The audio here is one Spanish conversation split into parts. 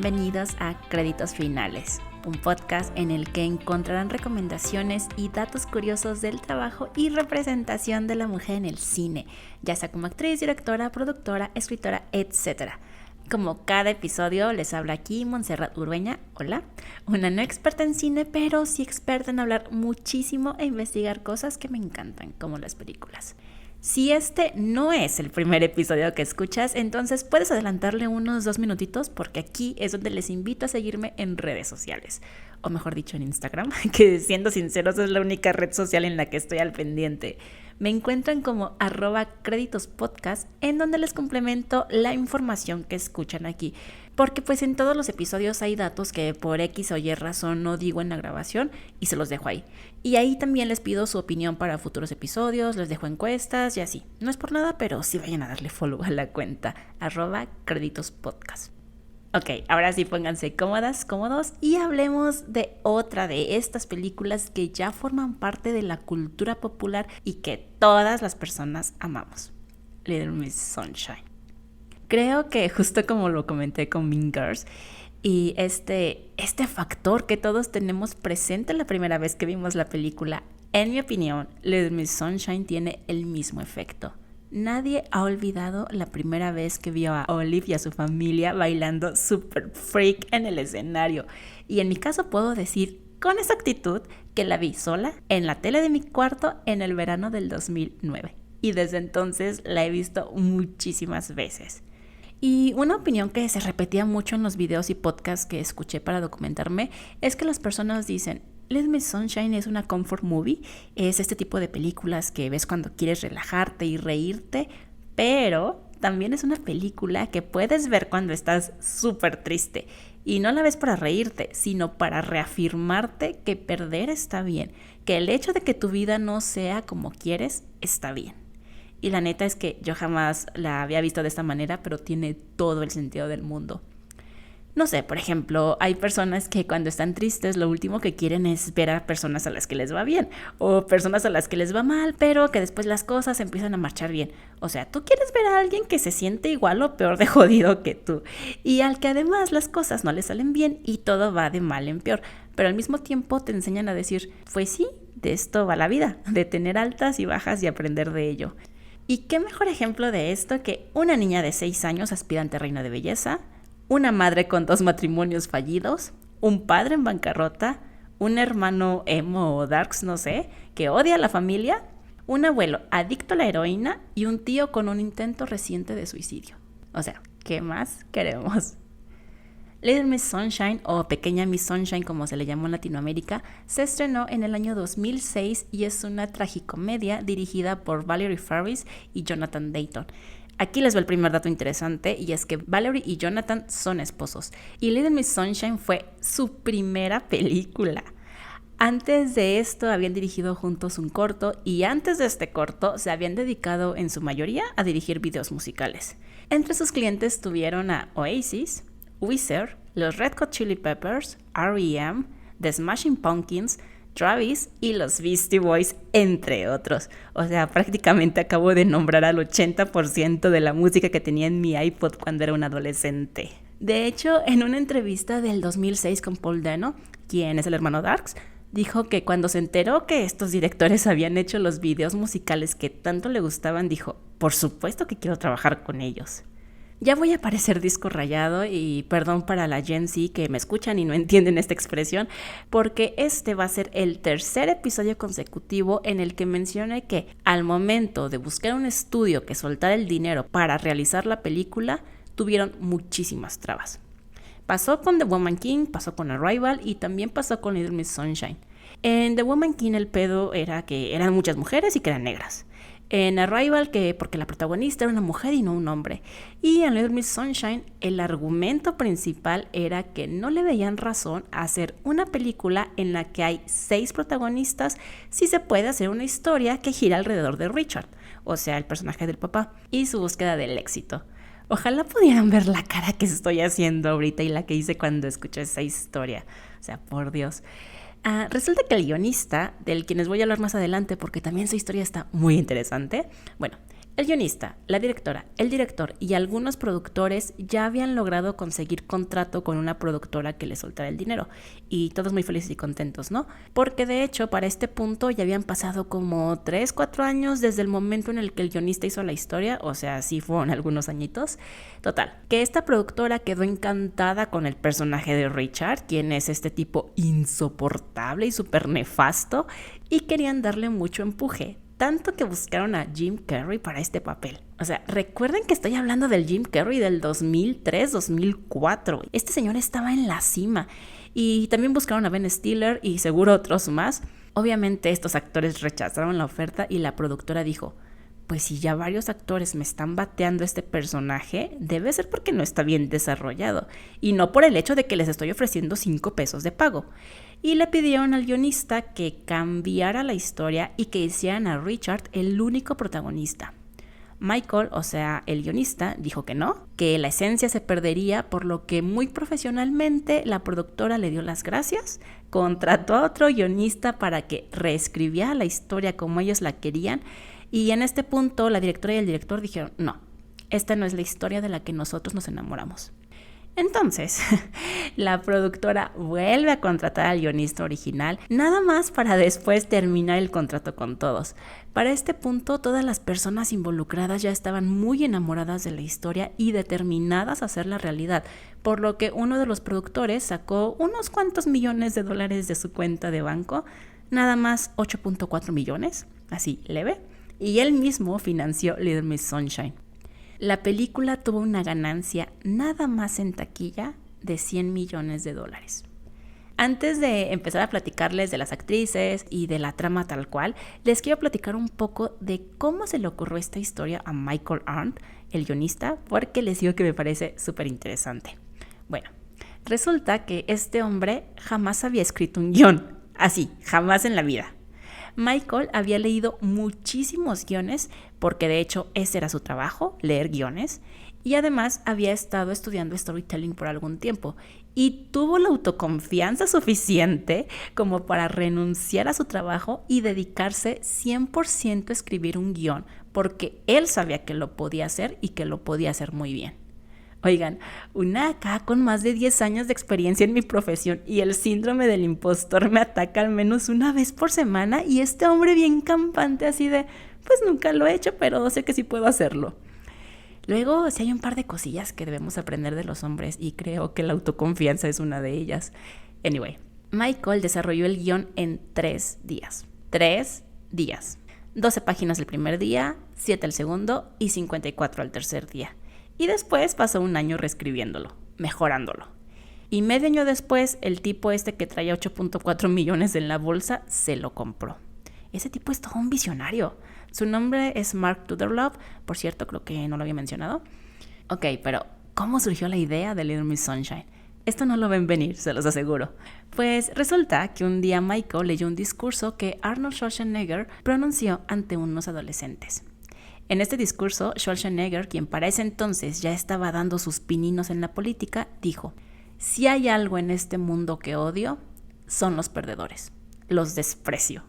bienvenidos a Créditos Finales, un podcast en el que encontrarán recomendaciones y datos curiosos del trabajo y representación de la mujer en el cine, ya sea como actriz, directora, productora, escritora, etc. Como cada episodio, les habla aquí Montserrat Urueña, hola, una no experta en cine, pero sí experta en hablar muchísimo e investigar cosas que me encantan, como las películas. Si este no es el primer episodio que escuchas, entonces puedes adelantarle unos 2 minutitos porque aquí es donde les invito a seguirme en redes sociales, o mejor dicho en Instagram, que siendo sinceros es la única red social en la que estoy al pendiente. Me encuentran como @créditospodcast, en donde les complemento la información que escuchan aquí, porque pues en todos los episodios hay datos que por X o Y razón no digo en la grabación y se los dejo ahí. Y ahí también les pido su opinión para futuros episodios, les dejo encuestas y así. No es por nada, pero sí vayan a darle follow a la cuenta @créditospodcast. Ok, ahora sí pónganse cómodas, cómodos y hablemos de otra de estas películas que ya forman parte de la cultura popular y que todas las personas amamos. Little Miss Sunshine. Creo que justo como lo comenté con Mean Girls, y este factor que todos tenemos presente la primera vez que vimos la película, en mi opinión, Little Miss Sunshine tiene el mismo efecto. Nadie ha olvidado la primera vez que vio a Olive y a su familia bailando super freak en el escenario. Y en mi caso puedo decir con exactitud que la vi sola en la tele de mi cuarto en el verano del 2009. Y desde entonces la he visto muchísimas veces. Y una opinión que se repetía mucho en los videos y podcasts que escuché para documentarme es que las personas dicen: Little Miss Sunshine es una comfort movie, es este tipo de películas que ves cuando quieres relajarte y reírte, pero también es una película que puedes ver cuando estás súper triste. Y no la ves para reírte, sino para reafirmarte que perder está bien, que el hecho de que tu vida no sea como quieres está bien. Y la neta es que yo jamás la había visto de esta manera, pero tiene todo el sentido del mundo. No sé, por ejemplo, hay personas que cuando están tristes lo último que quieren es ver a personas a las que les va bien o personas a las que les va mal, pero que después las cosas empiezan a marchar bien. O sea, tú quieres ver a alguien que se siente igual o peor de jodido que tú y al que además las cosas no le salen bien y todo va de mal en peor, pero al mismo tiempo te enseñan a decir, pues sí, de esto va la vida, de tener altas y bajas y aprender de ello. ¿Y qué mejor ejemplo de esto que una niña de 6 años aspirante a reina de belleza, una madre con 2 matrimonios fallidos, un padre en bancarrota, un hermano emo o darks, no sé, que odia a la familia, un abuelo adicto a la heroína y un tío con un intento reciente de suicidio? O sea, ¿qué más queremos? Little Miss Sunshine, o Pequeña Miss Sunshine como se le llamó en Latinoamérica, se estrenó en el año 2006 y es una tragicomedia dirigida por Valerie Faris y Jonathan Dayton. Aquí les va el primer dato interesante y es que Valerie y Jonathan son esposos y Little Miss Sunshine fue su primera película. Antes de esto habían dirigido juntos un corto y antes de este corto se habían dedicado en su mayoría a dirigir videos musicales. Entre sus clientes tuvieron a Oasis, Weezer, los Red Hot Chili Peppers, R.E.M., The Smashing Pumpkins, Travis y los Beastie Boys, entre otros. O sea, prácticamente acabo de nombrar al 80% de la música que tenía en mi iPod cuando era un adolescente. De hecho, en una entrevista del 2006 con Paul Dano, quien es el hermano Darks, dijo que cuando se enteró que estos directores habían hecho los videos musicales que tanto le gustaban, dijo, por supuesto que quiero trabajar con ellos. Ya voy a parecer disco rayado y perdón para la Gen Z que me escuchan y no entienden esta expresión, porque este va a ser el tercer episodio consecutivo en el que mencione que al momento de buscar un estudio que soltara el dinero para realizar la película, tuvieron muchísimas trabas. Pasó con The Woman King, pasó con Arrival y también pasó con Little Miss Sunshine. En The Woman King el pedo era que eran muchas mujeres y que eran negras. En Arrival, que porque la protagonista era una mujer y no un hombre. Y en Little Miss Sunshine, el argumento principal era que no le veían razón a hacer una película en la que hay 6 protagonistas si se puede hacer una historia que gira alrededor de Richard, o sea, el personaje del papá, y su búsqueda del éxito. Ojalá pudieran ver la cara que estoy haciendo ahorita y la que hice cuando escuché esa historia. O sea, por Dios. Resulta que el guionista, del quien les voy a hablar más adelante porque también su historia está muy interesante, bueno, El guionista, la directora, el director y algunos productores ya habían logrado conseguir contrato con una productora que les soltara el dinero. Y todos muy felices y contentos, ¿no? Porque de hecho, para este punto ya habían pasado como 3-4 años desde el momento en el que el guionista hizo la historia. O sea, sí fueron algunos añitos. Total, que esta productora quedó encantada con el personaje de Richard, quien es este tipo insoportable y súper nefasto, y querían darle mucho empuje. Tanto que buscaron a Jim Carrey para este papel. O sea, recuerden que estoy hablando del Jim Carrey del 2003-2004. Este señor estaba en la cima. Y también buscaron a Ben Stiller y seguro otros más. Obviamente estos actores rechazaron la oferta y la productora dijo: pues si ya varios actores me están bateando este personaje, debe ser porque no está bien desarrollado y no por el hecho de que les estoy ofreciendo 5 pesos de pago. Y le pidieron al guionista que cambiara la historia y que hicieran a Richard el único protagonista. Michael, o sea, el guionista, dijo que no, que la esencia se perdería, por lo que muy profesionalmente la productora le dio las gracias, contrató a otro guionista para que reescribiera la historia como ellos la querían. Y en este punto la directora y el director dijeron: no, esta no es la historia de la que nosotros nos enamoramos. Entonces, la productora vuelve a contratar al guionista original, nada más para después terminar el contrato con todos. Para este punto, todas las personas involucradas ya estaban muy enamoradas de la historia y determinadas a hacerla realidad, por lo que uno de los productores sacó unos cuantos millones de dólares de su cuenta de banco, nada más 8.4 millones, así leve, y él mismo financió Little Miss Sunshine. La película tuvo una ganancia nada más en taquilla de 100 millones de dólares. Antes de empezar a platicarles de las actrices y de la trama tal cual, les quiero platicar un poco de cómo se le ocurrió esta historia a Michael Arndt, el guionista, porque les digo que me parece súper interesante. Bueno, resulta que este hombre jamás había escrito un guión, así, jamás en la vida. Michael había leído muchísimos guiones, porque de hecho ese era su trabajo, leer guiones, y además había estado estudiando storytelling por algún tiempo, y tuvo la autoconfianza suficiente como para renunciar a su trabajo y dedicarse 100% a escribir un guión, porque él sabía que lo podía hacer y que lo podía hacer muy bien. Oigan, una acá con más de 10 años de experiencia en mi profesión y el síndrome del impostor me ataca al menos una vez por semana, y este hombre bien campante así de: pues nunca lo he hecho, pero sé que sí puedo hacerlo. Luego, sí hay un par de cosillas que debemos aprender de los hombres y creo que la autoconfianza es una de ellas. Anyway, Michael desarrolló el guión en 3 días. 3 días. 12 páginas el primer día, 7 el segundo y 54 al tercer día. Y después pasó un año reescribiéndolo, mejorándolo. Y medio año después, el tipo este que traía 8.4 millones en la bolsa se lo compró. Ese tipo es todo un visionario. Su nombre es Mark Duderlove, por cierto, creo que no lo había mencionado. Ok, pero ¿cómo surgió la idea de Little Miss Sunshine? Esto no lo ven venir, se los aseguro. Pues resulta que un día Michael leyó un discurso que Arnold Schwarzenegger pronunció ante unos adolescentes. En este discurso, Schwarzenegger, quien para ese entonces ya estaba dando sus pininos en la política, dijo: si hay algo en este mundo que odio, son los perdedores. Los desprecio.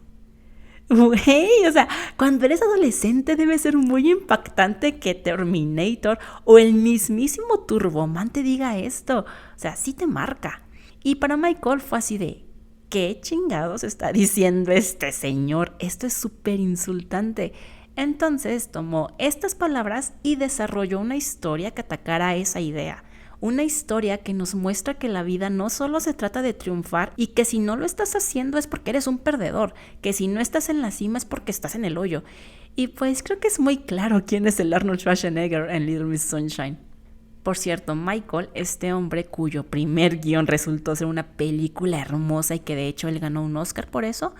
Güey, o sea, cuando eres adolescente debe ser muy impactante que Terminator o el mismísimo Turboman te diga esto. O sea, sí te marca. Y para Michael fue así de: ¿qué chingados está diciendo este señor? Esto es súper insultante. Entonces tomó estas palabras y desarrolló una historia que atacara a esa idea. Una historia que nos muestra que la vida no solo se trata de triunfar y que si no lo estás haciendo es porque eres un perdedor, que si no estás en la cima es porque estás en el hoyo. Y pues creo que es muy claro quién es el Arnold Schwarzenegger en Little Miss Sunshine. Por cierto, Michael, este hombre cuyo primer guión resultó ser una película hermosa y que de hecho él ganó un Oscar por eso,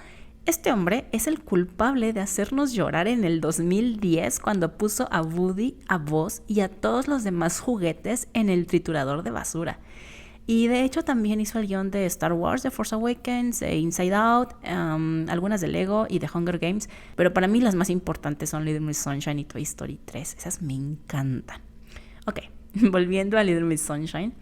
este hombre es el culpable de hacernos llorar en el 2010 cuando puso a Woody, a Buzz y a todos los demás juguetes en el triturador de basura. Y de hecho también hizo el guión de Star Wars, The Force Awakens, Inside Out, algunas de Lego y de Hunger Games, pero para mí las más importantes son Little Miss Sunshine y Toy Story 3, esas me encantan. Ok, volviendo a Little Miss Sunshine.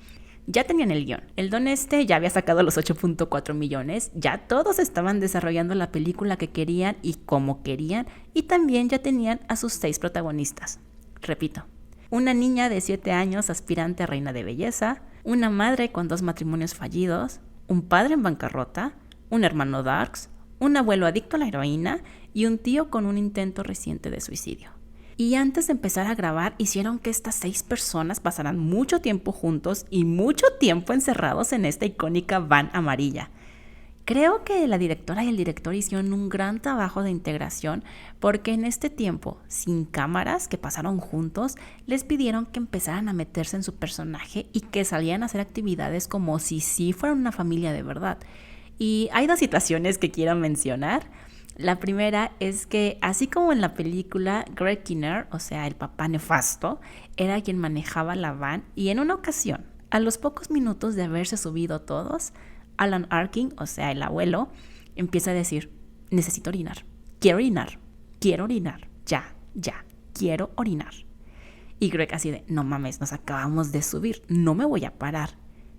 Ya tenían el guión. El don ya había sacado los 8.4 millones, ya todos estaban desarrollando la película que querían y como querían, y también ya tenían a sus 6 protagonistas. Repito, una niña de 7 años aspirante a reina de belleza, una madre con 2 matrimonios fallidos, un padre en bancarrota, un hermano darks, un abuelo adicto a la heroína y un tío con un intento reciente de suicidio. Y antes de empezar a grabar, hicieron que estas 6 personas pasaran mucho tiempo juntos y mucho tiempo encerrados en esta icónica van amarilla. Creo que la directora y el director hicieron un gran trabajo de integración porque en este tiempo, sin cámaras que pasaron juntos, les pidieron que empezaran a meterse en su personaje y que salieran a hacer actividades como si sí fueran una familia de verdad. Y hay 2 situaciones que quiero mencionar. La primera es que, así como en la película, Greg Kinnear, o sea, el papá nefasto, era quien manejaba la van y en una ocasión, a los pocos minutos de haberse subido todos, Alan Arkin, o sea, el abuelo, empieza a decir, necesito orinar, quiero orinar, ya, quiero orinar. Y Greg así de, no mames, nos acabamos de subir, no me voy a parar.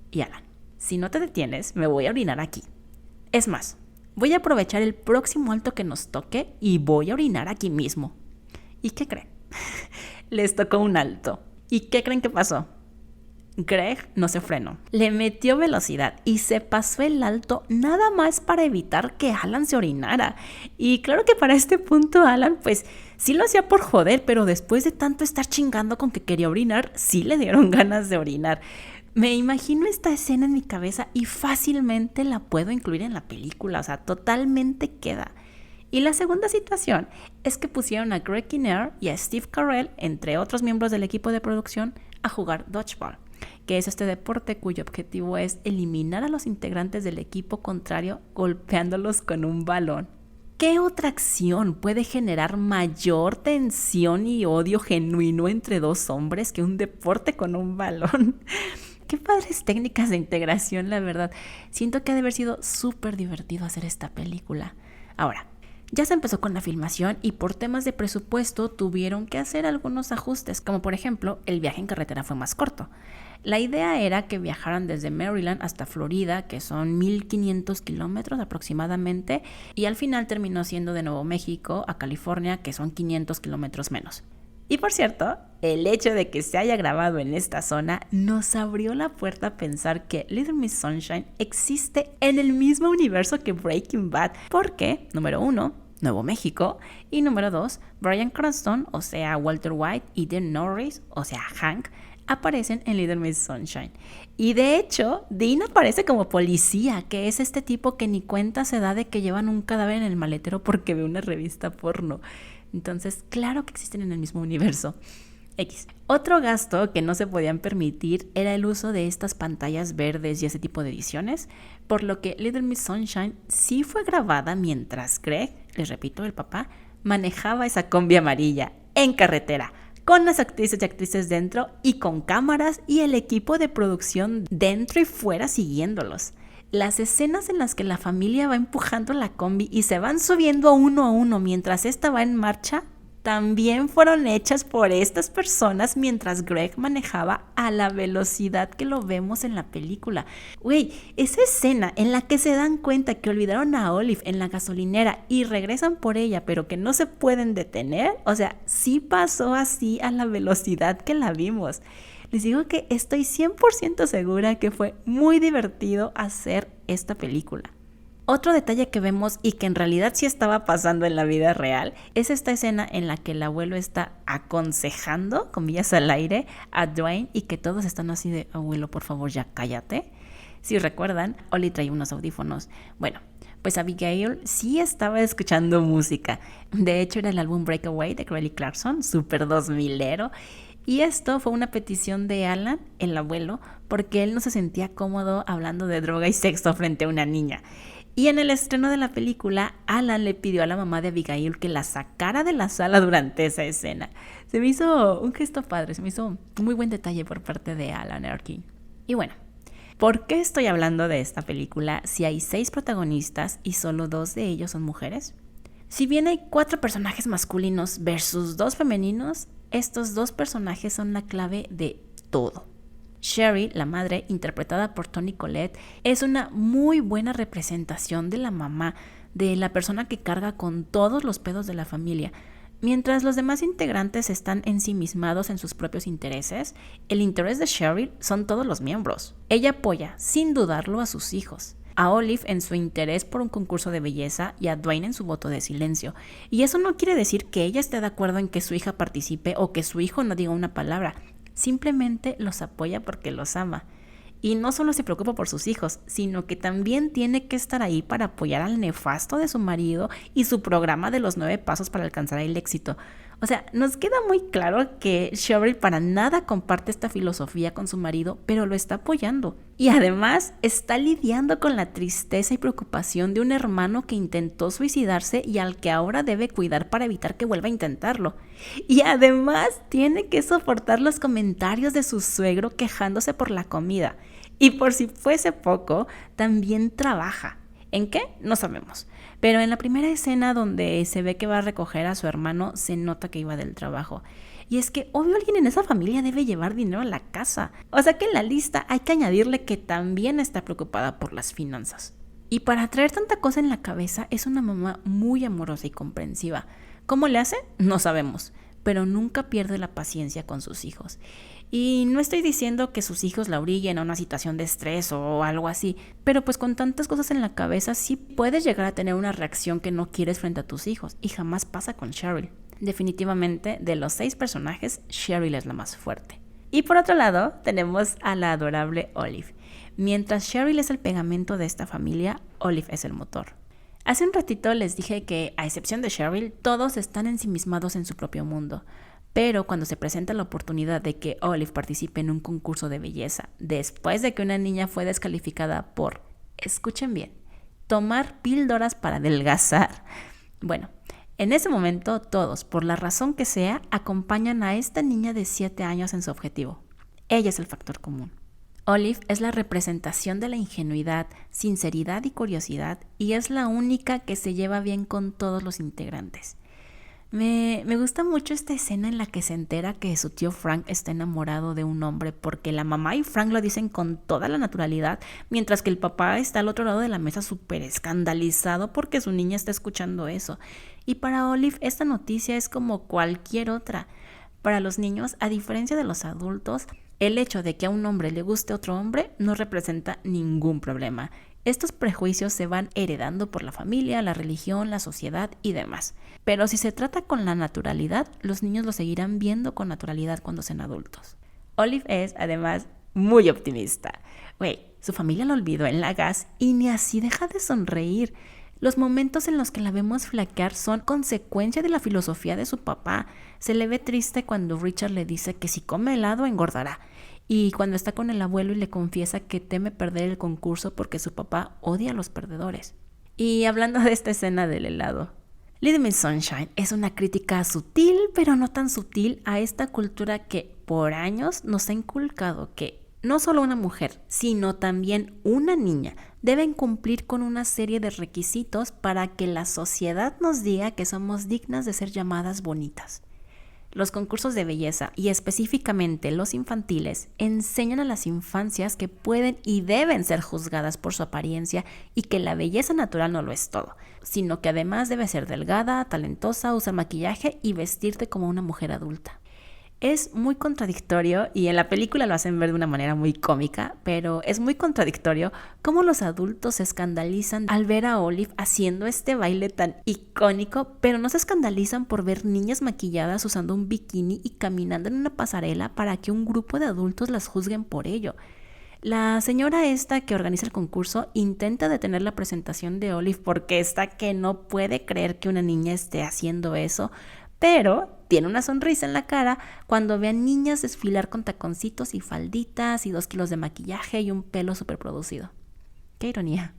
Y Alan, si no te detienes, me voy a orinar aquí. Es más, voy a aprovechar el próximo alto que nos toque y voy a orinar aquí mismo. ¿Y qué creen? Les tocó un alto. ¿Y qué creen que pasó? Greg no se frenó, le metió velocidad y se pasó el alto nada más para evitar que Alan se orinara. Y claro que para este punto Alan pues sí lo hacía por joder, pero después de tanto estar chingando con que quería orinar, sí le dieron ganas de orinar. Me imagino esta escena en mi cabeza y fácilmente la puedo incluir en la película, o sea, totalmente queda. Y la segunda situación es que pusieron a Greg Kinnear y a Steve Carell, entre otros miembros del equipo de producción, a jugar dodgeball, que es este deporte cuyo objetivo es eliminar a los integrantes del equipo contrario golpeándolos con un balón. ¿Qué otra acción puede generar mayor tensión y odio genuino entre 2 hombres que un deporte con un balón? Qué padres técnicas de integración, la verdad. Siento que ha de haber sido súper divertido hacer esta película. Ahora, ya se empezó con la filmación y por temas de presupuesto tuvieron que hacer algunos ajustes, como por ejemplo, el viaje en carretera fue más corto. La idea era que viajaran desde Maryland hasta Florida, que son 1,500 kilómetros aproximadamente, y al final terminó siendo de Nuevo México a California, que son 500 kilómetros menos. Y por cierto, el hecho de que se haya grabado en esta zona nos abrió la puerta a pensar que Little Miss Sunshine existe en el mismo universo que Breaking Bad, porque, número 1, Nuevo México, y número 2, Bryan Cranston, o sea, Walter White, y Dean Norris, o sea, Hank, aparecen en Little Miss Sunshine. Y de hecho, Dean aparece como policía, que es este tipo que ni cuenta se da de que llevan un cadáver en el maletero porque ve una revista porno. Entonces, claro que existen en el mismo universo. X. Otro gasto que no se podían permitir era el uso de estas pantallas verdes y ese tipo de ediciones, por lo que Little Miss Sunshine sí fue grabada mientras Greg, les repito, el papá, manejaba esa combi amarilla en carretera, con las actrices y actrices dentro y con cámaras y el equipo de producción dentro y fuera siguiéndolos. Las escenas en las que la familia va empujando la combi y se van subiendo uno a uno mientras esta va en marcha, también fueron hechas por estas personas mientras Greg manejaba a la velocidad que lo vemos en la película. Güey, esa escena en la que se dan cuenta que olvidaron a Olive en la gasolinera y regresan por ella, pero que no se pueden detener, o sea, sí pasó así a la velocidad que la vimos. Les digo que estoy 100% segura que fue muy divertido hacer esta película. Otro detalle que vemos y que en realidad sí estaba pasando en la vida real es esta escena en la que el abuelo está aconsejando, comillas al aire, a Dwayne y que todos están así de, abuelo, por favor, ya cállate. Si recuerdan, Oli trae unos audífonos. Bueno, pues Abigail sí estaba escuchando música. De hecho, era el álbum Breakaway de Kelly Clarkson, súper 2000ero. Y esto fue una petición de Alan, el abuelo, porque él no se sentía cómodo hablando de droga y sexo frente a una niña. Y en el estreno de la película, Alan le pidió a la mamá de Abigail que la sacara de la sala durante esa escena. Se me hizo un gesto padre, se me hizo un muy buen detalle por parte de Alan Arkin. Y bueno, ¿por qué estoy hablando de esta película si hay 6 protagonistas y solo 2 de ellos son mujeres? Si bien hay 4 personajes masculinos versus 2 femeninos, estos 2 personajes son la clave de todo. Sherry, la madre, interpretada por Toni Collette, es una muy buena representación de la mamá, de la persona que carga con todos los pedos de la familia. Mientras los demás integrantes están ensimismados en sus propios intereses, el interés de Sherry son todos los miembros. Ella apoya, sin dudarlo, a sus hijos, a Olive en su interés por un concurso de belleza y a Dwayne en su voto de silencio. Y eso no quiere decir que ella esté de acuerdo en que su hija participe o que su hijo no diga una palabra. Simplemente los apoya porque los ama. Y no solo se preocupa por sus hijos, sino que también tiene que estar ahí para apoyar al nefasto de su marido y su programa de los 9 pasos para alcanzar el éxito. O sea, nos queda muy claro que Cheryl para nada comparte esta filosofía con su marido, pero lo está apoyando. Y además está lidiando con la tristeza y preocupación de un hermano que intentó suicidarse y al que ahora debe cuidar para evitar que vuelva a intentarlo. Y además tiene que soportar los comentarios de su suegro quejándose por la comida. Y por si fuese poco, también trabaja. ¿En qué? No sabemos. Pero en la primera escena donde se ve que va a recoger a su hermano, se nota que iba del trabajo. Y es que obvio alguien en esa familia debe llevar dinero a la casa. O sea que en la lista hay que añadirle que también está preocupada por las finanzas. Y para traer tanta cosa en la cabeza es una mamá muy amorosa y comprensiva. ¿Cómo le hace? No sabemos, pero nunca pierde la paciencia con sus hijos. Y no estoy diciendo que sus hijos la orillen a una situación de estrés o algo así, pero pues con tantas cosas en la cabeza sí puedes llegar a tener una reacción que no quieres frente a tus hijos, y jamás pasa con Cheryl. Definitivamente, de los 6 personajes, Cheryl es la más fuerte. Y por otro lado, tenemos a la adorable Olive. Mientras Cheryl es el pegamento de esta familia, Olive es el motor. Hace un ratito les dije que, a excepción de Cheryl, todos están ensimismados en su propio mundo. Pero cuando se presenta la oportunidad de que Olive participe en un concurso de belleza, después de que una niña fue descalificada por, escuchen bien, tomar píldoras para adelgazar. Bueno, en ese momento todos, por la razón que sea, acompañan a esta niña de 7 años en su objetivo. Ella es el factor común. Olive es la representación de la ingenuidad, sinceridad y curiosidad, y es la única que se lleva bien con todos los integrantes. Me gusta mucho esta escena en la que se entera que su tío Frank está enamorado de un hombre, porque la mamá y Frank lo dicen con toda la naturalidad, mientras que el papá está al otro lado de la mesa súper escandalizado porque su niña está escuchando eso. Y para Olive esta noticia es como cualquier otra. Para los niños, a diferencia de los adultos, el hecho de que a un hombre le guste otro hombre no representa ningún problema. Estos prejuicios se van heredando por la familia, la religión, la sociedad y demás. Pero si se trata con la naturalidad, los niños lo seguirán viendo con naturalidad cuando sean adultos. Olive es, además, muy optimista. Su familia la olvidó en la gas y ni así deja de sonreír. Los momentos en los que la vemos flaquear son consecuencia de la filosofía de su papá. Se le ve triste cuando Richard le dice que si come helado engordará. Y cuando está con el abuelo y le confiesa que teme perder el concurso porque su papá odia a los perdedores. Y hablando de esta escena del helado, Little Miss Sunshine es una crítica sutil, pero no tan sutil, a esta cultura que por años nos ha inculcado que no solo una mujer, sino también una niña deben cumplir con una serie de requisitos para que la sociedad nos diga que somos dignas de ser llamadas bonitas. Los concursos de belleza, y específicamente los infantiles, enseñan a las infancias que pueden y deben ser juzgadas por su apariencia y que la belleza natural no lo es todo, sino que además debe ser delgada, talentosa, usar maquillaje y vestirte como una mujer adulta. Es muy contradictorio, y en la película lo hacen ver de una manera muy cómica, pero es muy contradictorio cómo los adultos se escandalizan al ver a Olive haciendo este baile tan icónico, pero no se escandalizan por ver niñas maquilladas usando un bikini y caminando en una pasarela para que un grupo de adultos las juzguen por ello. La señora esta que organiza el concurso intenta detener la presentación de Olive porque está que no puede creer que una niña esté haciendo eso, pero tiene una sonrisa en la cara cuando ve a niñas desfilar con taconcitos y falditas y 2 kilos de maquillaje y un pelo superproducido. ¡Qué ironía!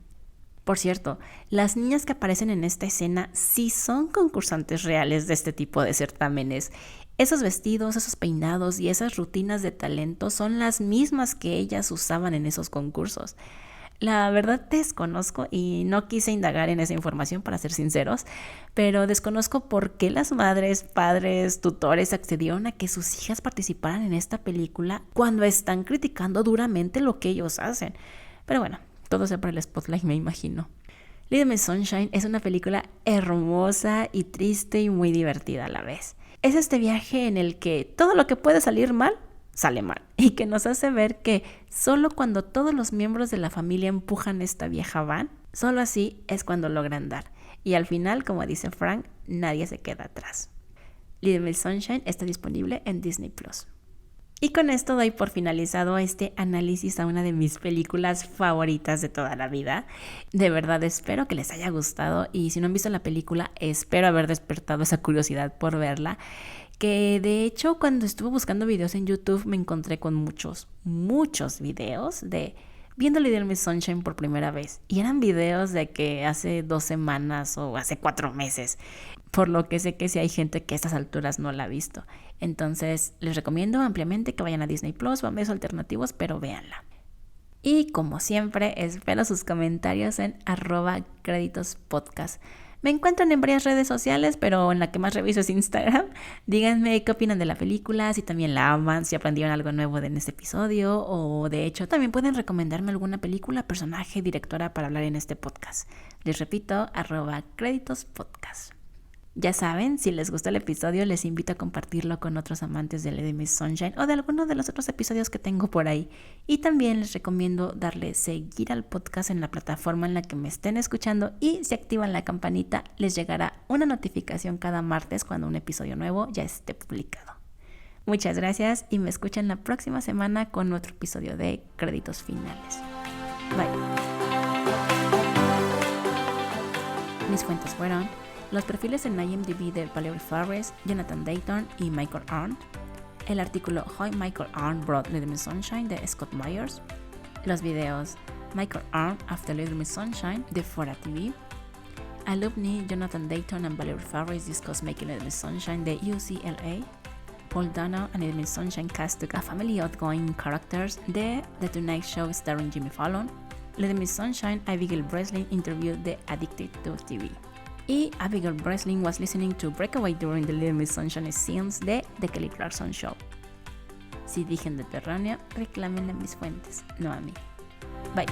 Por cierto, las niñas que aparecen en esta escena sí son concursantes reales de este tipo de certámenes. Esos vestidos, esos peinados y esas rutinas de talento son las mismas que ellas usaban en esos concursos. La verdad desconozco y no quise indagar en esa información para ser sinceros, pero desconozco por qué las madres, padres, tutores accedieron a que sus hijas participaran en esta película cuando están criticando duramente lo que ellos hacen. Pero bueno, todo sea por el spotlight, me imagino. Little Miss Sunshine es una película hermosa y triste y muy divertida a la vez. Es este viaje en el que todo lo que puede salir mal sale mal y que nos hace ver que solo cuando todos los miembros de la familia empujan esta vieja van, solo así es cuando logran dar. Y al final, como dice Frank, nadie se queda atrás. Little Miss Sunshine está disponible en Disney+. Y con esto doy por finalizado este análisis a una de mis películas favoritas de toda la vida. De verdad espero que les haya gustado y si no han visto la película, espero haber despertado esa curiosidad por verla. Que de hecho cuando estuve buscando videos en YouTube me encontré con muchos videos de viendo Little Miss Sunshine por primera vez. Y eran videos de que hace 2 semanas o hace 4 meses. Por lo que sé que sí hay gente que a estas alturas no la ha visto. Entonces les recomiendo ampliamente que vayan a Disney Plus o a medios alternativos, pero véanla. Y como siempre, espero sus comentarios en @créditospodcast. Me encuentran en varias redes sociales, pero en la que más reviso es Instagram. Díganme qué opinan de la película, si también la aman, si aprendieron algo nuevo en este episodio, o de hecho también pueden recomendarme alguna película, personaje, directora para hablar en este podcast. Les repito, @créditospodcast. Ya saben, si les gustó el episodio, les invito a compartirlo con otros amantes de Little Miss Sunshine o de alguno de los otros episodios que tengo por ahí. Y también les recomiendo darle seguir al podcast en la plataforma en la que me estén escuchando y si activan la campanita, les llegará una notificación cada martes cuando un episodio nuevo ya esté publicado. Muchas gracias y me escuchan la próxima semana con otro episodio de Créditos Finales. Bye. Mis fuentes fueron los perfiles en IMDb de Valerie Faris, Jonathan Dayton y Michael Arndt, el artículo How Michael Arndt Brought Little Miss Sunshine de Scott Myers, los videos Michael Arndt After Little Miss Sunshine de Fora TV, Alumni Jonathan Dayton and Valerie Faris Discuss Making Little Miss Sunshine de UCLA, Paul Dano and Little Miss Sunshine Cast took a Family Outgoing Characters de The Tonight Show starring Jimmy Fallon, Little Miss Sunshine Abigail Breslin Interview de Addicted to TV. Y Abigail Breslin was listening to Breakaway during the Little Miss Sunshine scenes de The Kelly Clarkson Show. Si dije en Mediterráneo, reclámenle a mis fuentes, no a mí. Bye.